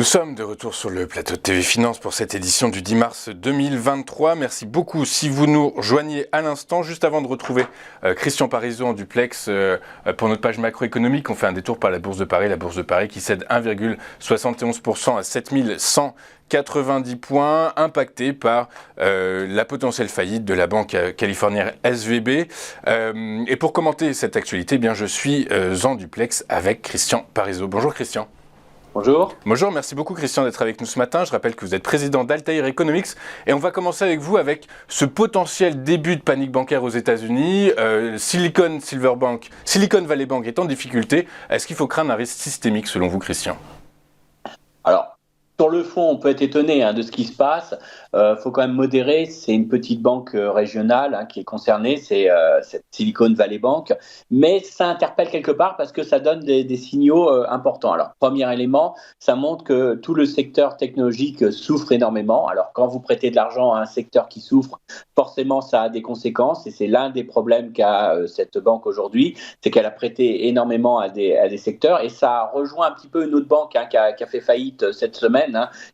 sommes de retour sur le plateau de TV Finance pour cette édition du 10 mars 2023. Merci beaucoup si vous nous rejoignez à l'instant. Juste avant de retrouver Christian Parizeau en duplex pour notre page macroéconomique, on fait un détour par la Bourse de Paris. La Bourse de Paris qui cède 1,71% à 7190 points, impactée par la potentielle faillite de la banque californienne SVB. Et pour commenter cette actualité, eh bien, je suis en duplex avec Christian Parizeau. Bonjour Christian. Bonjour. Bonjour, merci beaucoup Christian d'être avec nous ce matin. Je rappelle que vous êtes président d'Altair Economics et on va commencer avec vous avec ce potentiel début de panique bancaire aux États-Unis. Silicon Valley Bank est en difficulté. Est-ce qu'il faut craindre un risque systémique selon vous Christian ? Alors, sur le fond, on peut être étonné de ce qui se passe. Faut quand même modérer. C'est une petite banque régionale qui est concernée, c'est cette Silicon Valley Bank. Mais ça interpelle quelque part parce que ça donne des signaux importants. Alors, premier élément, ça montre que tout le secteur technologique souffre énormément. Alors, quand vous prêtez de l'argent à un secteur qui souffre, forcément, ça a des conséquences. Et c'est l'un des problèmes qu'a cette banque aujourd'hui, c'est qu'elle a prêté énormément à des secteurs. Et ça rejoint un petit peu une autre banque qui a fait faillite cette semaine,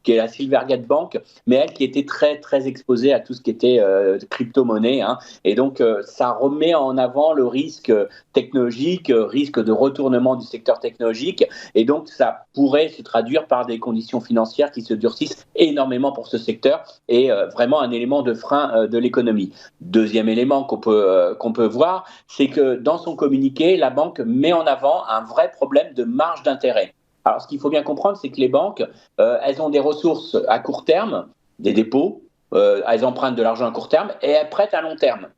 qui est la Silvergate Bank, mais elle qui était très très exposée à tout ce qui était crypto-monnaie, et donc ça remet en avant le risque technologique, risque de retournement du secteur technologique, et donc ça pourrait se traduire par des conditions financières qui se durcissent énormément pour ce secteur et vraiment un élément de frein de l'économie. Deuxième élément qu'on peut voir, c'est que dans son communiqué, la banque met en avant un vrai problème de marge d'intérêt. Alors, ce qu'il faut bien comprendre, c'est que les banques, elles ont des ressources à court terme, des dépôts, elles empruntent de l'argent à court terme et elles prêtent à long terme.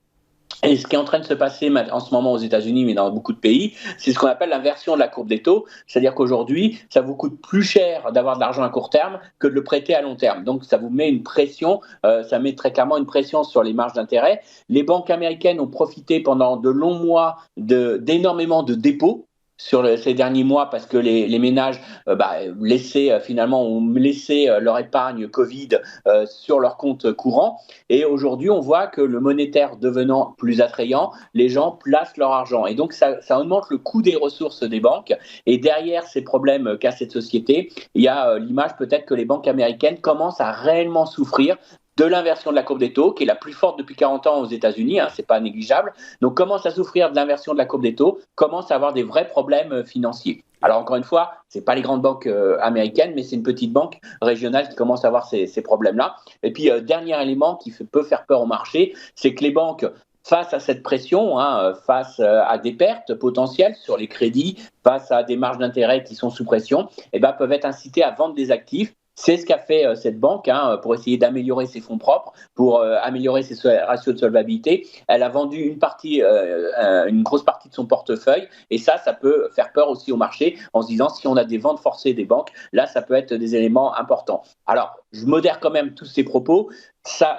Et ce qui est en train de se passer en ce moment aux États-Unis, mais dans beaucoup de pays, c'est ce qu'on appelle l'inversion de la courbe des taux. C'est-à-dire qu'aujourd'hui, ça vous coûte plus cher d'avoir de l'argent à court terme que de le prêter à long terme. Donc, ça vous met une pression, ça met très clairement une pression sur les marges d'intérêt. Les banques américaines ont profité pendant de longs mois d'énormément de dépôts sur ces derniers mois parce que les ménages ont laissé leur épargne Covid sur leur compte courant, et aujourd'hui on voit que le monétaire devenant plus attrayant, les gens placent leur argent et donc ça augmente le coût des ressources des banques. Et derrière ces problèmes qu'a cette société, il y a l'image peut-être que les banques américaines commencent à réellement souffrir de l'inversion de la courbe des taux, qui est la plus forte depuis 40 ans aux États-Unis, c'est pas négligeable. Donc, commence à souffrir de l'inversion de la courbe des taux, commence à avoir des vrais problèmes financiers. Alors, encore une fois, c'est pas les grandes banques américaines, mais c'est une petite banque régionale qui commence à avoir ces problèmes-là. Et puis, dernier élément qui peut faire peur au marché, c'est que les banques, face à cette pression, face à des pertes potentielles sur les crédits, face à des marges d'intérêt qui sont sous pression, peuvent être incitées à vendre des actifs. C'est ce qu'a fait cette banque pour essayer d'améliorer ses fonds propres, pour améliorer ses ratios de solvabilité. Elle a vendu une grosse partie de son portefeuille, et ça peut faire peur aussi au marché en se disant si on a des ventes forcées des banques, là ça peut être des éléments importants. Alors, je modère quand même tous ces propos. Ça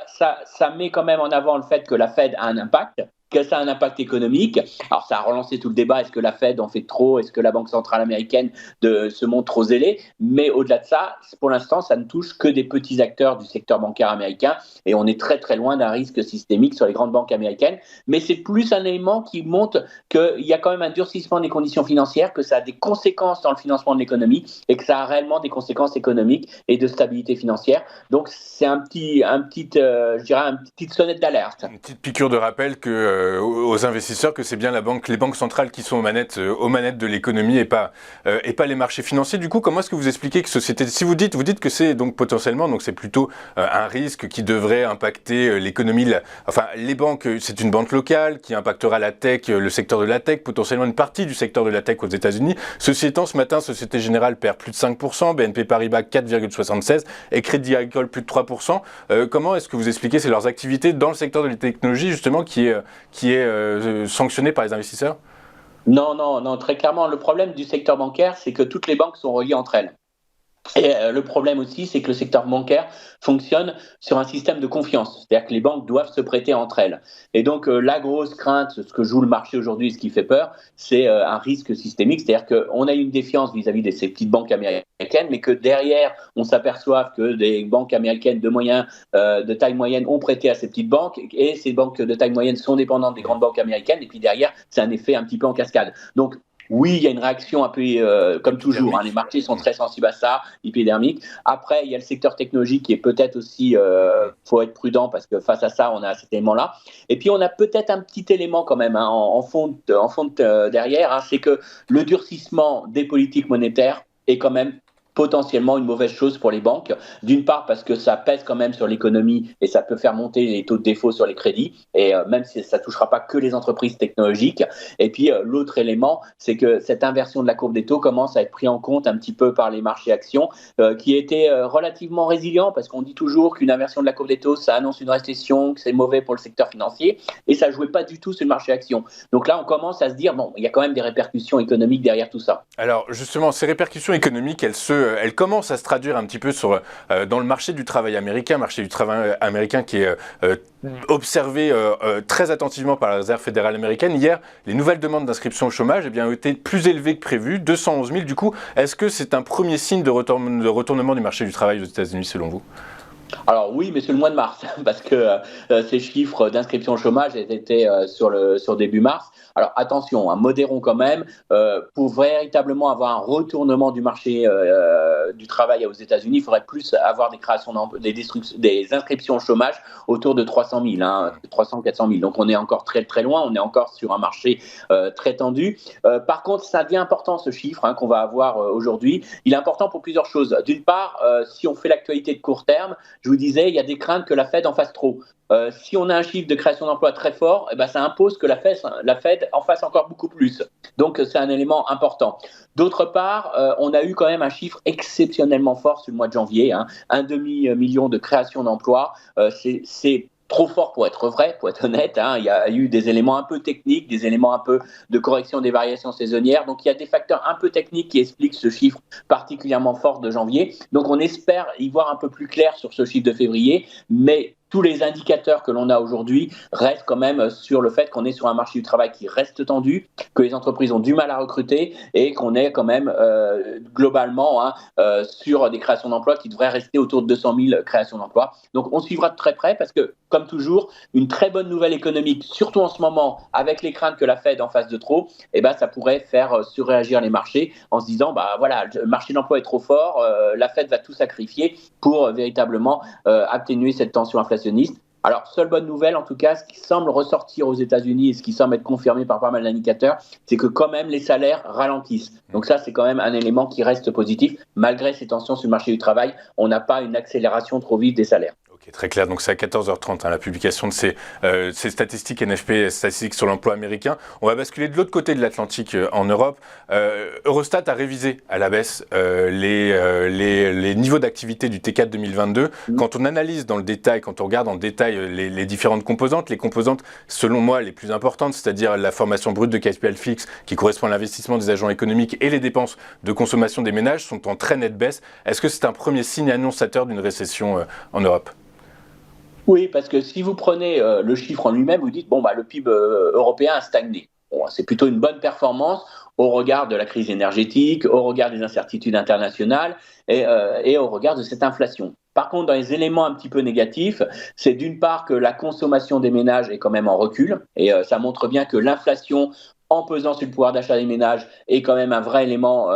met quand même en avant le fait que la Fed a un impact, que ça a un impact économique. Alors, ça a relancé tout le débat. Est-ce que la Fed en fait trop ? Est-ce que la Banque centrale américaine se montre trop zélée ? Mais au-delà de ça, pour l'instant, ça ne touche que des petits acteurs du secteur bancaire américain et on est très très loin d'un risque systémique sur les grandes banques américaines. Mais c'est plus un élément qui montre qu'il y a quand même un durcissement des conditions financières, que ça a des conséquences dans le financement de l'économie et que ça a réellement des conséquences économiques et de stabilité financière. Donc, c'est une petite sonnette d'alerte. Une petite piqûre de rappel aux investisseurs que c'est bien les banques centrales qui sont aux manettes de l'économie et pas les marchés financiers. Du coup, comment est-ce que vous expliquez que si vous dites que c'est donc potentiellement, donc c'est plutôt un risque qui devrait impacter l'économie, les banques, c'est une banque locale qui impactera la tech, le secteur de la tech, potentiellement une partie du secteur de la tech aux États-Unis. Ceci étant, ce matin, Société Générale perd plus de 5%, BNP Paribas 4,76% et Crédit Agricole plus de 3%. Comment est-ce que vous expliquez c'est leurs activités dans le secteur de la technologie justement qui est sanctionné par les investisseurs ? Non, très clairement, le problème du secteur bancaire, c'est que toutes les banques sont reliées entre elles. Et le problème aussi, c'est que le secteur bancaire fonctionne sur un système de confiance. C'est-à-dire que les banques doivent se prêter entre elles. Et donc, la grosse crainte, ce que joue le marché aujourd'hui, ce qui fait peur, c'est un risque systémique. C'est-à-dire qu'on a une défiance vis-à-vis de ces petites banques américaines, mais que derrière, on s'aperçoive que des banques américaines de taille moyenne ont prêté à ces petites banques, et ces banques de taille moyenne sont dépendantes des grandes banques américaines. Et puis derrière, c'est un effet un petit peu en cascade. Donc, Oui, il y a une réaction un peu comme toujours, hein, les Épidermique. marchés sont très sensibles à ça, épidermique. Après, il y a le secteur technologique qui est peut-être aussi, faut être prudent parce que face à ça, on a cet élément-là. Et puis, on a peut-être un petit élément quand même hein, en fond derrière, hein, c'est que le durcissement des politiques monétaires est quand même potentiellement une mauvaise chose pour les banques. D'une part parce que ça pèse quand même sur l'économie et ça peut faire monter les taux de défaut sur les crédits, et même si ça ne touchera pas que les entreprises technologiques. Et puis l'autre élément, c'est que cette inversion de la courbe des taux commence à être pris en compte un petit peu par les marchés actions, qui étaient relativement résilients, parce qu'on dit toujours qu'une inversion de la courbe des taux, ça annonce une récession, que c'est mauvais pour le secteur financier, et ça ne jouait pas du tout sur le marché actions. Donc là, on commence à se dire, bon, il y a quand même des répercussions économiques derrière tout ça. Alors justement, ces répercussions économiques, elles commencent à se traduire un petit peu dans le marché du travail américain qui est observé très attentivement par la Réserve fédérale américaine. Hier, les nouvelles demandes d'inscription au chômage eh bien, ont été plus élevées que prévu, 211 000. Du coup, est-ce que c'est un premier signe de retournement du marché du travail aux États-Unis selon vous? Alors oui, mais c'est le mois de mars, parce que ces chiffres d'inscription au chômage étaient sur début mars. Alors attention, hein, modérons quand même, pour véritablement avoir un retournement du marché du travail aux États-Unis, il faudrait plus avoir des créations des inscriptions au chômage autour de 300 000, hein, 300, 400 000. Donc on est encore très très loin, on est encore sur un marché très tendu. Par contre, ça devient important ce chiffre hein, qu'on va avoir aujourd'hui. Il est important pour plusieurs choses. D'une part, si on fait l'actualité de court terme, je vous disais, il y a des craintes que la Fed en fasse trop. Si on a un chiffre de création d'emplois très fort, eh ben, ça impose que la Fed en fasse encore beaucoup plus. Donc, c'est un élément important. D'autre part, on a eu quand même un chiffre exceptionnellement fort sur le mois de janvier, hein, 1,5 million de création d'emplois. C'est trop fort pour être vrai, pour être honnête. Hein. Il y a eu des éléments un peu techniques, des éléments un peu de correction des variations saisonnières. Donc, il y a des facteurs un peu techniques qui expliquent ce chiffre particulièrement fort de janvier. Donc, on espère y voir un peu plus clair sur ce chiffre de février, mais tous les indicateurs que l'on a aujourd'hui restent quand même sur le fait qu'on est sur un marché du travail qui reste tendu, que les entreprises ont du mal à recruter et qu'on est quand même globalement hein, sur des créations d'emplois qui devraient rester autour de 200 000 créations d'emplois. Donc on suivra de très près parce que, comme toujours, une très bonne nouvelle économique, surtout en ce moment, avec les craintes que la Fed en fasse de trop, eh ben, ça pourrait faire surréagir les marchés en se disant, bah voilà, le marché de l'emploi est trop fort, la Fed va tout sacrifier pour véritablement atténuer cette tension inflationniste. Alors, seule bonne nouvelle, en tout cas, ce qui semble ressortir aux États-Unis et ce qui semble être confirmé par pas mal d'indicateurs, c'est que quand même les salaires ralentissent. Donc ça, c'est quand même un élément qui reste positif. Malgré ces tensions sur le marché du travail, on n'a pas une accélération trop vive des salaires. Ok, très clair. Donc c'est à 14h30 hein, la publication de ces statistiques NFP, statistiques sur l'emploi américain. On va basculer de l'autre côté de l'Atlantique en Europe. Eurostat a révisé à la baisse les niveaux d'activité du T4 2022. Quand on analyse dans le détail, quand on regarde en détail les différentes composantes, les composantes selon moi les plus importantes, c'est-à-dire la formation brute de capital fixe qui correspond à l'investissement des agents économiques et les dépenses de consommation des ménages sont en très nette baisse. Est-ce que c'est un premier signe annonçateur d'une récession en Europe ? Oui, parce que si vous prenez le chiffre en lui-même, vous dites, bon, bah, le PIB européen a stagné. Bon, c'est plutôt une bonne performance au regard de la crise énergétique, au regard des incertitudes internationales et au regard de cette inflation. Par contre, dans les éléments un petit peu négatifs, c'est d'une part que la consommation des ménages est quand même en recul, et ça montre bien que l'inflation en pesant sur le pouvoir d'achat des ménages est quand même un vrai élément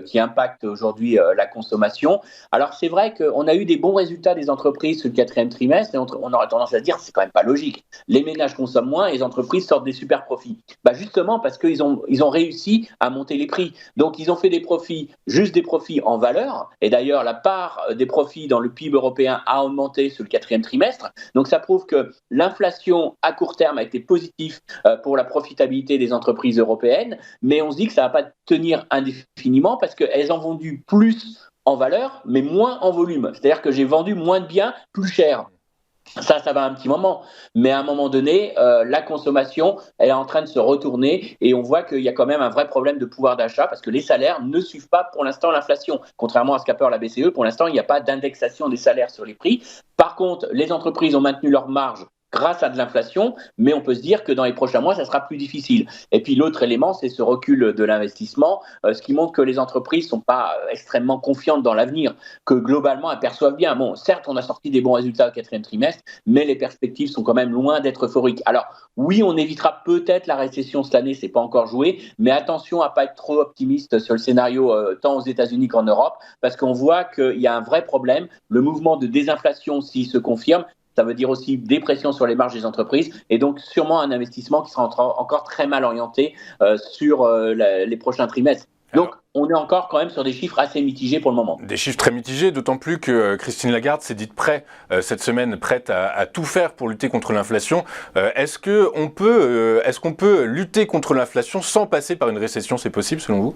qui impacte aujourd'hui la consommation. Alors c'est vrai qu'on a eu des bons résultats des entreprises sur le quatrième trimestre et on aurait tendance à se dire c'est quand même pas logique. Les ménages consomment moins et les entreprises sortent des super profits. Bah justement parce qu'ils ont réussi à monter les prix. Donc ils ont fait des profits, juste des profits en valeur. Et d'ailleurs la part des profits dans le PIB européen a augmenté sur le quatrième trimestre. Donc ça prouve que l'inflation à court terme a été positive pour la profitabilité des entreprises européennes, mais on se dit que ça ne va pas tenir indéfiniment parce qu'elles ont vendu plus en valeur, mais moins en volume. C'est-à-dire que j'ai vendu moins de biens plus cher. Ça va un petit moment. Mais à un moment donné, la consommation, elle est en train de se retourner et on voit qu'il y a quand même un vrai problème de pouvoir d'achat parce que les salaires ne suivent pas pour l'instant l'inflation. Contrairement à ce qu'a peur la BCE, pour l'instant, il n'y a pas d'indexation des salaires sur les prix. Par contre, les entreprises ont maintenu leurs marges grâce à de l'inflation, mais on peut se dire que dans les prochains mois, ça sera plus difficile. Et puis l'autre élément, c'est ce recul de l'investissement, ce qui montre que les entreprises ne sont pas extrêmement confiantes dans l'avenir, que globalement, elles perçoivent bien. Bon, certes, on a sorti des bons résultats au quatrième trimestre, mais les perspectives sont quand même loin d'être euphoriques. Alors oui, on évitera peut-être la récession cette année, c'est pas encore joué, mais attention à pas être trop optimiste sur le scénario tant aux États-Unis qu'en Europe, parce qu'on voit qu'il y a un vrai problème. Le mouvement de désinflation, s'il se confirme, ça veut dire aussi des pressions sur les marges des entreprises et donc sûrement un investissement qui sera encore très mal orienté sur les prochains trimestres. Donc, on est encore quand même sur des chiffres assez mitigés pour le moment. Des chiffres très mitigés, d'autant plus que Christine Lagarde s'est dite cette semaine prête à tout faire pour lutter contre l'inflation. Est-ce qu'on peut lutter contre l'inflation sans passer par une récession? C'est possible selon vous?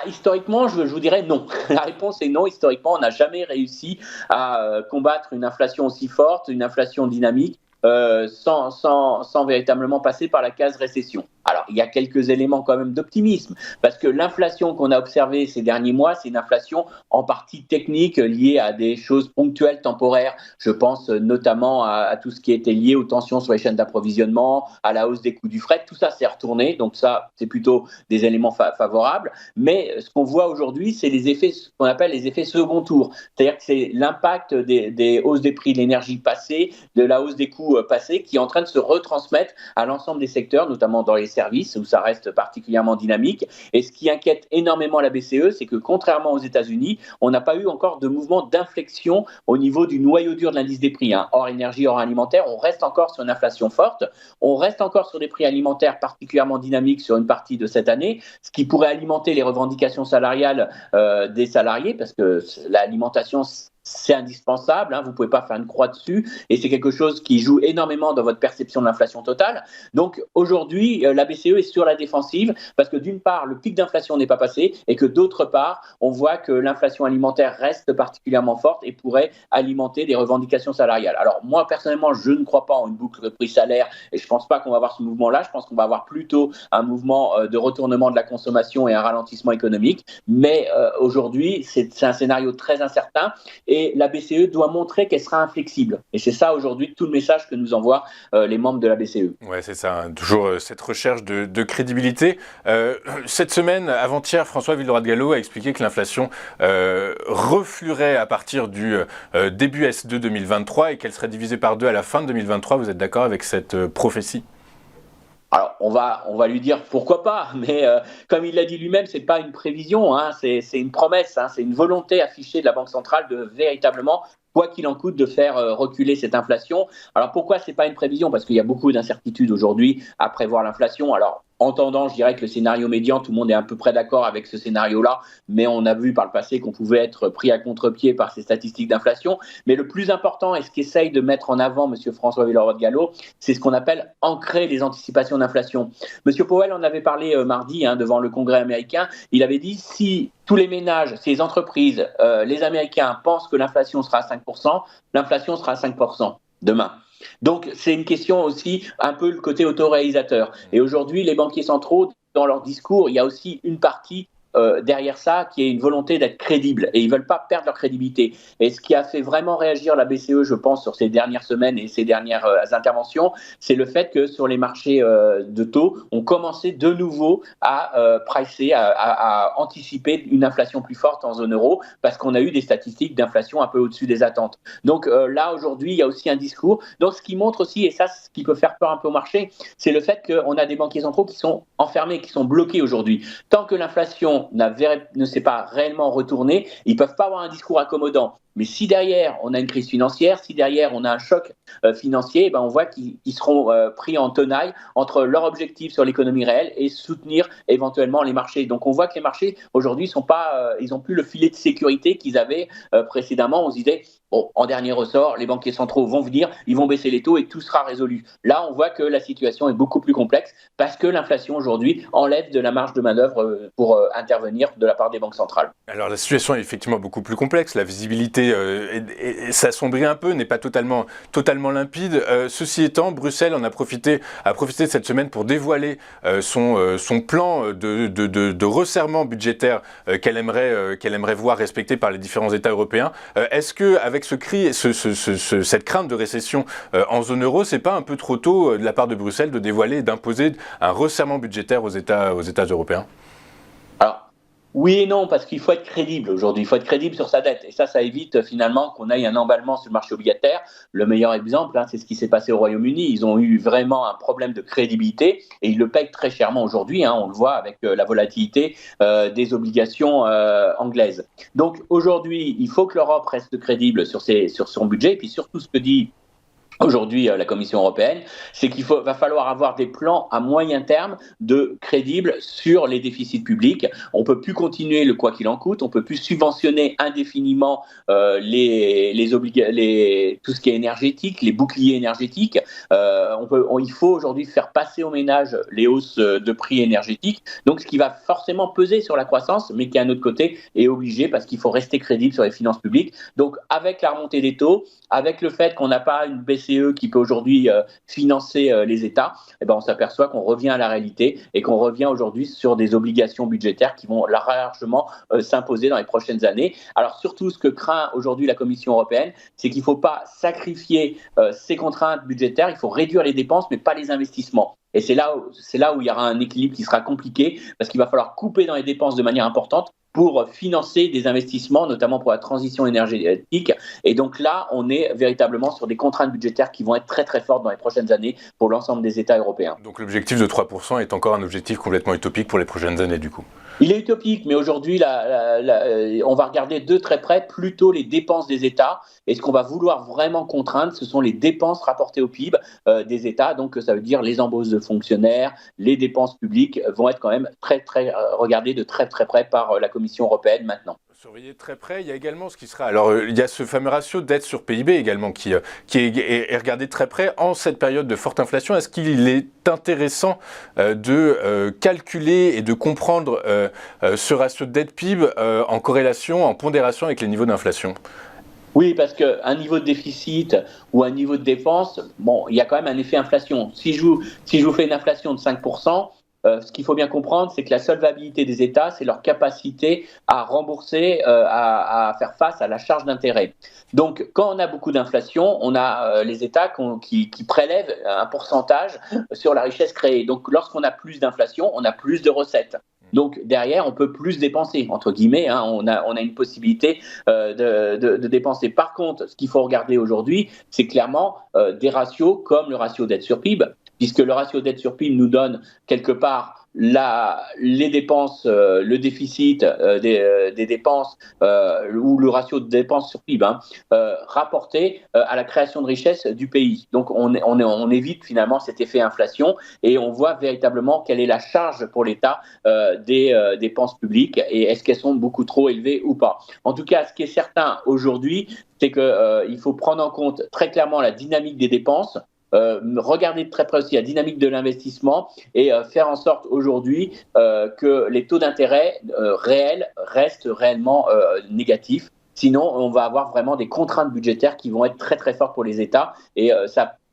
Historiquement, je vous dirais non. La réponse est non. Historiquement, on n'a jamais réussi à combattre une inflation aussi forte, une inflation dynamique, sans véritablement passer par la case récession. Alors, il y a quelques éléments quand même d'optimisme, parce que l'inflation qu'on a observée ces derniers mois, c'est une inflation en partie technique liée à des choses ponctuelles, temporaires. Je pense notamment à tout ce qui était lié aux tensions sur les chaînes d'approvisionnement, à la hausse des coûts du fret. Tout ça s'est retourné, donc ça, c'est plutôt des éléments favorables. Mais ce qu'on voit aujourd'hui, c'est ce qu'on appelle les effets second tour. C'est-à-dire que c'est l'impact des hausses des prix de l'énergie passée, de la hausse des coûts passés, qui est en train de se retransmettre à l'ensemble des secteurs, notamment dans les services où ça reste particulièrement dynamique. Et ce qui inquiète énormément la BCE, c'est que contrairement aux États-Unis, on n'a pas eu encore de mouvement d'inflexion au niveau du noyau dur de l'indice des prix, hors énergie, hors alimentaire. On reste encore sur une inflation forte, on reste encore sur des prix alimentaires particulièrement dynamiques sur une partie de cette année, ce qui pourrait alimenter les revendications salariales des salariés, parce que l'alimentation, c'est indispensable, vous ne pouvez pas faire une croix dessus, et c'est quelque chose qui joue énormément dans votre perception de l'inflation totale. Donc aujourd'hui, la BCE est sur la défensive, parce que d'une part, le pic d'inflation n'est pas passé, et que d'autre part, on voit que l'inflation alimentaire reste particulièrement forte et pourrait alimenter des revendications salariales. Alors moi, personnellement, je ne crois pas en une boucle de prix-salaire, et je ne pense pas qu'on va avoir ce mouvement-là. Je pense qu'on va avoir plutôt un mouvement de retournement de la consommation et un ralentissement économique, mais aujourd'hui, c'est un scénario très incertain, et la BCE doit montrer qu'elle sera inflexible. Et c'est ça aujourd'hui tout le message que nous envoient les membres de la BCE. Ouais, c'est ça, toujours cette recherche de crédibilité. Cette semaine, avant-hier, François Villeroy-de-Galhau a expliqué que l'inflation refluerait à partir du début S2 2023 et qu'elle serait divisée par 2 à la fin de 2023. Vous êtes d'accord avec cette prophétie ? Alors, on va lui dire pourquoi pas, mais comme il l'a dit lui-même, c'est pas une prévision, c'est une promesse, c'est une volonté affichée de la Banque centrale de véritablement, quoi qu'il en coûte, de faire reculer cette inflation. Alors pourquoi c'est pas une prévision? Parce qu'il y a beaucoup d'incertitudes aujourd'hui à prévoir l'inflation. Alors, entendant, je dirais que le scénario médian, tout le monde est à peu près d'accord avec ce scénario-là, mais on a vu par le passé qu'on pouvait être pris à contre-pied par ces statistiques d'inflation. Mais le plus important, et ce qu'essaye de mettre en avant M. François Villeroy-de-Galhau, c'est ce qu'on appelle ancrer les anticipations d'inflation. M. Powell en avait parlé mardi devant le Congrès américain. Il avait dit si tous les ménages, si les entreprises, les Américains pensent que l'inflation sera à 5%, l'inflation sera à 5% demain. Donc, c'est une question aussi un peu le côté autoréalisateur. Et aujourd'hui, les banquiers centraux, dans leur discours, il y a aussi une partie derrière ça qui est une volonté d'être crédible. Et ils ne veulent pas perdre leur crédibilité. Et ce qui a fait vraiment réagir la BCE, je pense, sur ces dernières semaines et ces dernières interventions, c'est le fait que sur les marchés de taux, on commençait de nouveau à pricer, à anticiper une inflation plus forte en zone euro, parce qu'on a eu des statistiques d'inflation un peu au-dessus des attentes. Donc là, aujourd'hui, il y a aussi un discours. Donc ce qui montre aussi, et ça, ce qui peut faire peur un peu au marché, c'est le fait qu'on a des banquiers centraux qui sont enfermés, qui sont bloqués aujourd'hui. Tant que l'inflation ne s'est pas réellement retournée, ils ne peuvent pas avoir un discours accommodant. Mais si derrière, on a une crise financière, si derrière, on a un choc financier, on voit qu'ils seront pris en tenaille entre leur objectif sur l'économie réelle et soutenir éventuellement les marchés. Donc, on voit que les marchés, aujourd'hui, ils n'ont plus le filet de sécurité qu'ils avaient précédemment. On se disait, en dernier ressort, les banquiers centraux vont venir, ils vont baisser les taux et tout sera résolu. Là, on voit que la situation est beaucoup plus complexe parce que l'inflation, aujourd'hui, enlève de la marge de manœuvre pour intervenir de la part des banques centrales. Alors, la situation est effectivement beaucoup plus complexe. La visibilité et ça assombrit un peu, n'est pas totalement limpide. Ceci étant, Bruxelles a profité de cette semaine pour dévoiler son plan de resserrement budgétaire qu'elle aimerait voir respecté par les différents États européens. Est-ce que avec cette crainte de récession en zone euro, c'est pas un peu trop tôt de la part de Bruxelles de dévoiler et d'imposer un resserrement budgétaire aux États européens? Alors, oui et non, parce qu'il faut être crédible aujourd'hui, il faut être crédible sur sa dette. Et ça évite finalement qu'on aille un emballement sur le marché obligataire. Le meilleur exemple, c'est ce qui s'est passé au Royaume-Uni. Ils ont eu vraiment un problème de crédibilité et ils le payent très chèrement aujourd'hui. On le voit avec la volatilité des obligations anglaises. Donc aujourd'hui, il faut que l'Europe reste crédible sur son budget. Et puis surtout, ce que dit aujourd'hui la Commission européenne, c'est va falloir avoir des plans à moyen terme crédibles sur les déficits publics. On ne peut plus continuer le quoi qu'il en coûte, on ne peut plus subventionner indéfiniment tout ce qui est énergétique, les boucliers énergétiques. Il faut aujourd'hui faire passer aux ménages les hausses de prix énergétiques, donc ce qui va forcément peser sur la croissance, mais qui, d'un autre côté, est obligé parce qu'il faut rester crédible sur les finances publiques. Donc avec la remontée des taux, avec le fait qu'on n'a pas une BCE qui peut aujourd'hui financer les États, on s'aperçoit qu'on revient à la réalité et qu'on revient aujourd'hui sur des obligations budgétaires qui vont largement s'imposer dans les prochaines années. Alors surtout, ce que craint aujourd'hui la Commission européenne, c'est qu'il ne faut pas sacrifier ces contraintes budgétaires, il faut réduire les dépenses mais pas les investissements. Et c'est là où il y aura un équilibre qui sera compliqué parce qu'il va falloir couper dans les dépenses de manière importante pour financer des investissements, notamment pour la transition énergétique. Et donc là, on est véritablement sur des contraintes budgétaires qui vont être très très fortes dans les prochaines années pour l'ensemble des États européens. Donc l'objectif de 3% est encore un objectif complètement utopique pour les prochaines années du coup? Il est utopique, mais aujourd'hui, on va regarder de très près plutôt les dépenses des États. Et ce qu'on va vouloir vraiment contraindre, ce sont les dépenses rapportées au PIB des États. Donc, ça veut dire les embauches de fonctionnaires, les dépenses publiques vont être quand même regardées de très très près par la Commission européenne maintenant. Surveiller de très près, il y a également ce qui sera... Alors, il y a ce fameux ratio dette sur PIB également qui est regardé de très près en cette période de forte inflation. Est-ce qu'il est intéressant de calculer et de comprendre ce ratio de dette-PIB en corrélation, en pondération avec les niveaux d'inflation? Oui, parce qu'un niveau de déficit ou un niveau de dépense, il y a quand même un effet inflation. Si je vous fais une inflation de 5%, ce qu'il faut bien comprendre, c'est que la solvabilité des États, c'est leur capacité à rembourser, à faire face à la charge d'intérêt. Donc, quand on a beaucoup d'inflation, on a les États qui prélèvent un pourcentage sur la richesse créée. Donc, lorsqu'on a plus d'inflation, on a plus de recettes. Donc derrière, on peut plus dépenser, entre guillemets, on a une possibilité de dépenser. Par contre, ce qu'il faut regarder aujourd'hui, c'est clairement des ratios comme le ratio dette sur PIB, puisque le ratio dette sur PIB nous donne quelque part les dépenses, le déficit des dépenses ou le ratio de dépenses sur PIB rapporté à la création de richesse du pays. Donc on évite finalement cet effet inflation et on voit véritablement quelle est la charge pour l'État des dépenses publiques et est-ce qu'elles sont beaucoup trop élevées ou pas. En tout cas, ce qui est certain aujourd'hui, c'est qu'il faut prendre en compte très clairement la dynamique des dépenses, regarder de très près aussi la dynamique de l'investissement et faire en sorte aujourd'hui que les taux d'intérêt réels restent réellement négatifs. Sinon, on va avoir vraiment des contraintes budgétaires qui vont être très très fortes pour les États et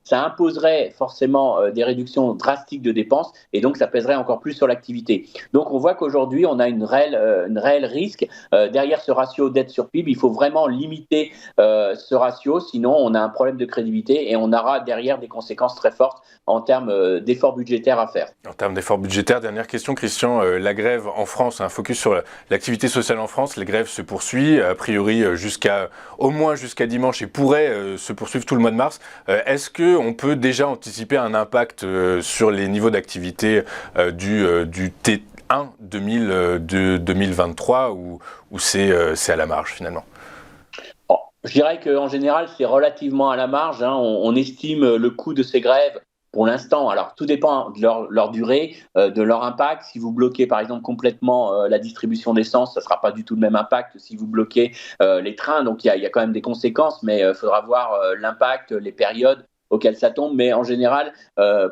ça imposerait forcément des réductions drastiques de dépenses et donc ça pèserait encore plus sur l'activité. Donc on voit qu'aujourd'hui on a une réelle risque. Derrière ce ratio dette sur PIB, il faut vraiment limiter ce ratio, sinon on a un problème de crédibilité et on aura derrière des conséquences très fortes en termes d'efforts budgétaires à faire. En termes d'efforts budgétaires, dernière question Christian, la grève en France, un focus sur l'activité sociale en France, les grèves se poursuivent, a priori au moins jusqu'à dimanche et pourraient se poursuivre tout le mois de mars. Est-ce qu'on peut déjà anticiper un impact sur les niveaux d'activité du T1 2023 ou c'est à la marge finalement? Je dirais qu'en général, c'est relativement à la marge. On estime le coût de ces grèves pour l'instant. Alors, tout dépend de leur durée, de leur impact. Si vous bloquez, par exemple, complètement la distribution d'essence, ça ne sera pas du tout le même impact si vous bloquez les trains. Donc, il y a quand même des conséquences, mais il faudra voir l'impact, les périodes auquel ça tombe, mais en général,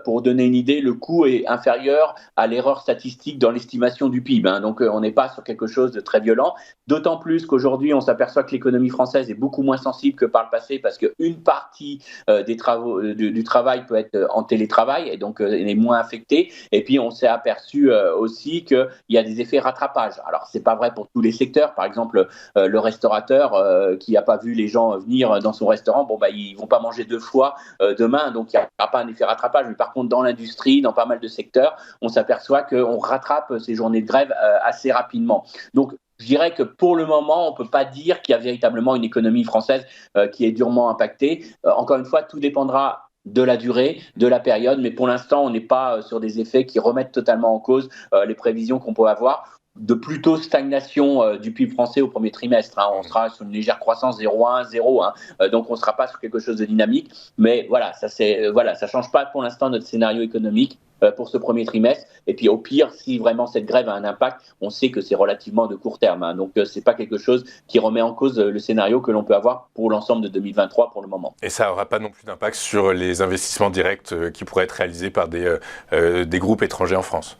pour vous donner une idée, le coût est inférieur à l'erreur statistique dans l'estimation du PIB. Donc on n'est pas sur quelque chose de très violent, d'autant plus qu'aujourd'hui on s'aperçoit que l'économie française est beaucoup moins sensible que par le passé, parce qu'une partie des travaux, du travail peut être en télétravail, et donc elle est moins affectée. Et puis on s'est aperçu aussi qu'il y a des effets rattrapage. Alors c'est pas vrai pour tous les secteurs. Par exemple, le restaurateur qui n'a pas vu les gens venir dans son restaurant, ils vont pas manger 2 fois demain, donc il n'y aura pas un effet rattrapage. Mais par contre, dans l'industrie, dans pas mal de secteurs, on s'aperçoit qu'on rattrape ces journées de grève assez rapidement. Donc je dirais que pour le moment, on ne peut pas dire qu'il y a véritablement une économie française qui est durement impactée. Encore une fois, tout dépendra de la durée, de la période, mais pour l'instant, on n'est pas sur des effets qui remettent totalement en cause les prévisions qu'on peut avoir de plutôt stagnation du PIB français au premier trimestre. On sera sur une légère croissance 0,1, 0,1. Donc on ne sera pas sur quelque chose de dynamique. Mais voilà, ça ne change pas pour l'instant notre scénario économique pour ce premier trimestre. Et puis au pire, si vraiment cette grève a un impact, on sait que c'est relativement de court terme. Donc ce n'est pas quelque chose qui remet en cause le scénario que l'on peut avoir pour l'ensemble de 2023 pour le moment. Et ça n'aura pas non plus d'impact sur les investissements directs qui pourraient être réalisés par des groupes étrangers en France?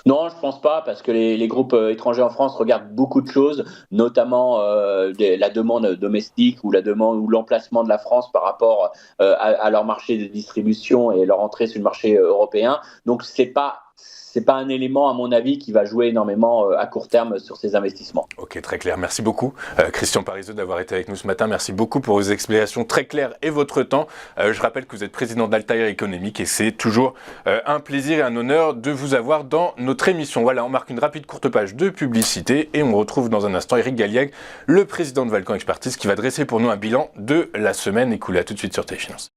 Non, je pense pas, parce que les groupes étrangers en France regardent beaucoup de choses, notamment la demande domestique ou la demande ou l'emplacement de la France par rapport à leur marché de distribution et leur entrée sur le marché européen. Donc c'est pas un élément, à mon avis, qui va jouer énormément à court terme sur ces investissements. Ok, très clair. Merci beaucoup, Christian Parisot, d'avoir été avec nous ce matin. Merci beaucoup pour vos explications très claires et votre temps. Je rappelle que vous êtes président d'Altair Économique et c'est toujours un plaisir et un honneur de vous avoir dans notre émission. Voilà, on marque une rapide courte page de publicité et on retrouve dans un instant Eric Galliègue, le président de Valcon Expertise, qui va dresser pour nous un bilan de la semaine écoulée. À tout de suite sur Téléfinance.